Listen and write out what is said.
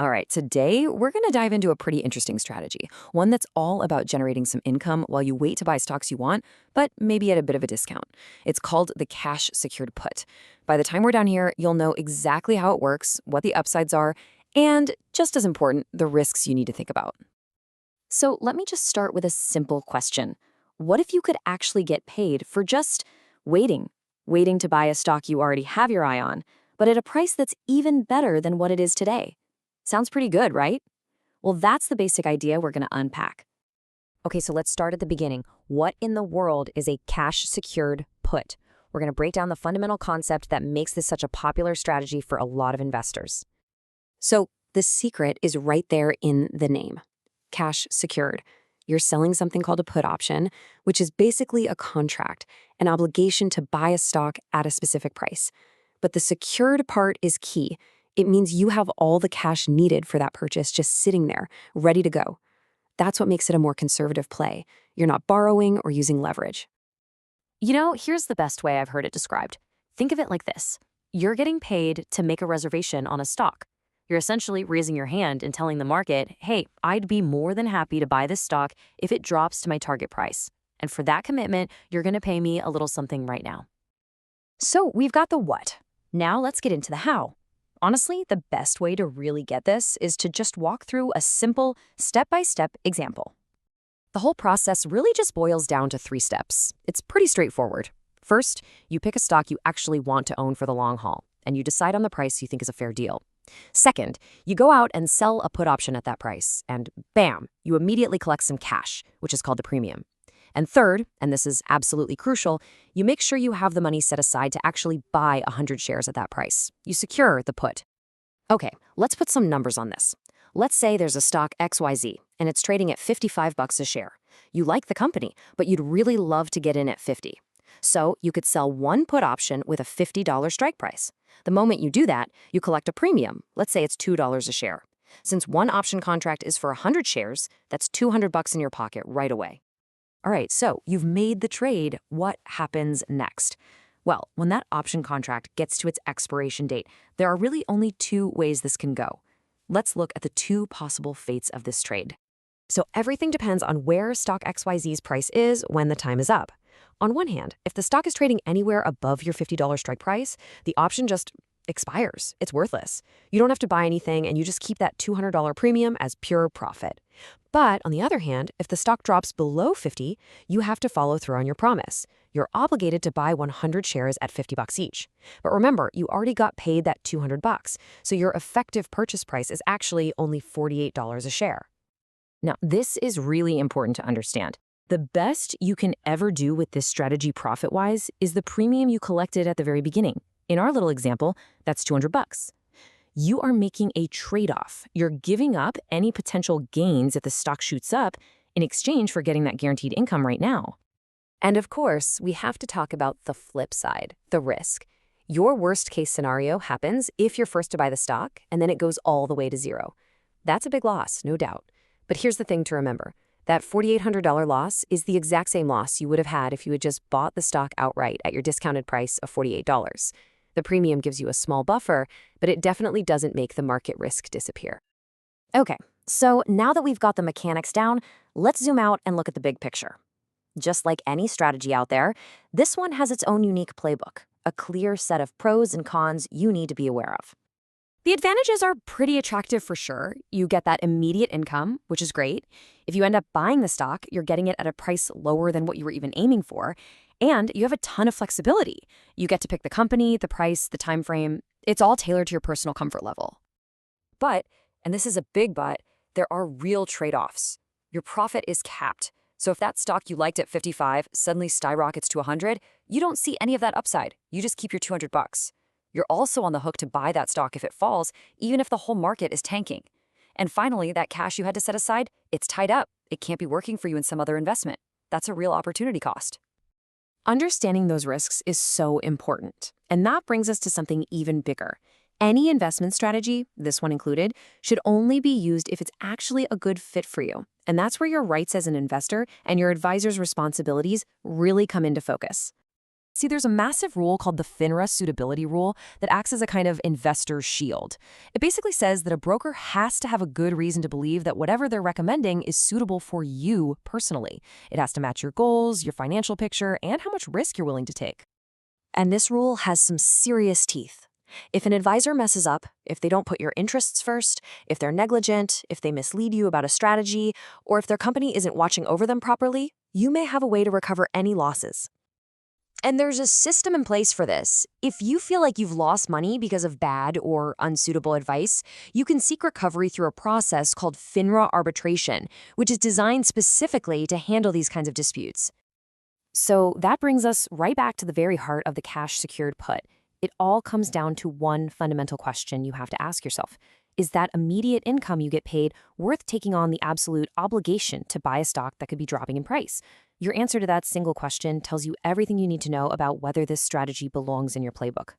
All right, today we're going to dive into a pretty interesting strategy, one that's all about generating some income while you wait to buy stocks you want, but maybe at a bit of a discount. It's called the cash secured put. By the time we're down here, you'll know exactly how it works, what the upsides are, and just as important, the risks you need to think about. So let me just start with a simple question. What if you could actually get paid for just waiting? Waiting to buy a stock you already have your eye on, but at a price that's even better than what it is today. Sounds pretty good, right? Well, that's the basic idea we're going to unpack. Okay, so let's start at the beginning. What in the world is a cash-secured put? We're going to break down the fundamental concept that makes this such a popular strategy for a lot of investors. So the secret is right there in the name. Cash secured. You're selling something called a put option, which is basically a contract, an obligation to buy a stock at a specific price. But the secured part is key. It means you have all the cash needed for that purchase just sitting there, ready to go. That's what makes it a more conservative play. You're not borrowing or using leverage. Here's the best way I've heard it described. Think of it like this. You're getting paid to make a reservation on a stock. You're essentially raising your hand and telling the market, hey, I'd be more than happy to buy this stock if it drops to my target price. And for that commitment, you're going to pay me a little something right now. So we've got the what. Now let's get into the how. Honestly, the best way to really get this is to just walk through a simple step-by-step example. The whole process really just boils down to 3 steps. It's pretty straightforward. First, you pick a stock you actually want to own for the long haul, and you decide on the price you think is a fair deal. Second, you go out and sell a put option at that price, and bam, you immediately collect some cash, which is called the premium. And third, and this is absolutely crucial, you make sure you have the money set aside to actually buy 100 shares at that price. You secure the put. Okay, let's put some numbers on this. Let's say there's a stock XYZ, and it's trading at $55 a share. You like the company, but you'd really love to get in at 50. So you could sell one put option with a $50 strike price. The moment you do that, you collect a premium. Let's say it's $2 a share. Since one option contract is for 100 shares, that's $200 in your pocket right away. All right, so you've made the trade. What happens next? Well, when that option contract gets to its expiration date, there are really only 2 ways this can go. Let's look at the 2 possible fates of this trade. So everything depends on where stock XYZ's price is when the time is up. On one hand, if the stock is trading anywhere above your $50 strike price, the option just expires. It's worthless. You don't have to buy anything, and you just keep that $200 premium as pure profit. But on the other hand, if the stock drops below 50, you have to follow through on your promise. You're obligated to buy 100 shares at $50 each. But remember, you already got paid that $200, so your effective purchase price is actually only $48 a share. Now, this is really important to understand. The best you can ever do with this strategy profit-wise is the premium you collected at the very beginning. In our little example, that's $200. You are making a trade-off. You're giving up any potential gains if the stock shoots up in exchange for getting that guaranteed income right now. And of course, we have to talk about the flip side, the risk. Your worst-case scenario happens if you're first to buy the stock, and then it goes all the way to zero. That's a big loss, no doubt. But here's the thing to remember. That $4,800 loss is the exact same loss you would have had if you had just bought the stock outright at your discounted price of $48. The premium gives you a small buffer, but it definitely doesn't make the market risk disappear. Okay, so now that we've got the mechanics down, let's zoom out and look at the big picture. Just like any strategy out there, this one has its own unique playbook, a clear set of pros and cons you need to be aware of. The advantages are pretty attractive for sure. You get that immediate income, which is great. If you end up buying the stock, you're getting it at a price lower than what you were even aiming for. And you have a ton of flexibility. You get to pick the company, the price, the time frame. It's all tailored to your personal comfort level. But, and this is a big but, there are real trade-offs. Your profit is capped. So if that stock you liked at 55 suddenly skyrockets to 100, you don't see any of that upside. You just keep your $200. You're also on the hook to buy that stock if it falls, even if the whole market is tanking. And finally, that cash you had to set aside, it's tied up. It can't be working for you in some other investment. That's a real opportunity cost. Understanding those risks is so important. And that brings us to something even bigger. Any investment strategy, this one included, should only be used if it's actually a good fit for you. And that's where your rights as an investor and your advisor's responsibilities really come into focus. See, there's a massive rule called the FINRA suitability rule that acts as a kind of investor shield. It basically says that a broker has to have a good reason to believe that whatever they're recommending is suitable for you personally. It has to match your goals, your financial picture, and how much risk you're willing to take. And this rule has some serious teeth. If an advisor messes up, if they don't put your interests first, if they're negligent, if they mislead you about a strategy, or if their company isn't watching over them properly, you may have a way to recover any losses. And there's a system in place for this. If you feel like you've lost money because of bad or unsuitable advice, you can seek recovery through a process called FINRA arbitration, which is designed specifically to handle these kinds of disputes. So that brings us right back to the very heart of the cash-secured put. It all comes down to one fundamental question you have to ask yourself. Is that immediate income you get paid worth taking on the absolute obligation to buy a stock that could be dropping in price? Your answer to that single question tells you everything you need to know about whether this strategy belongs in your playbook.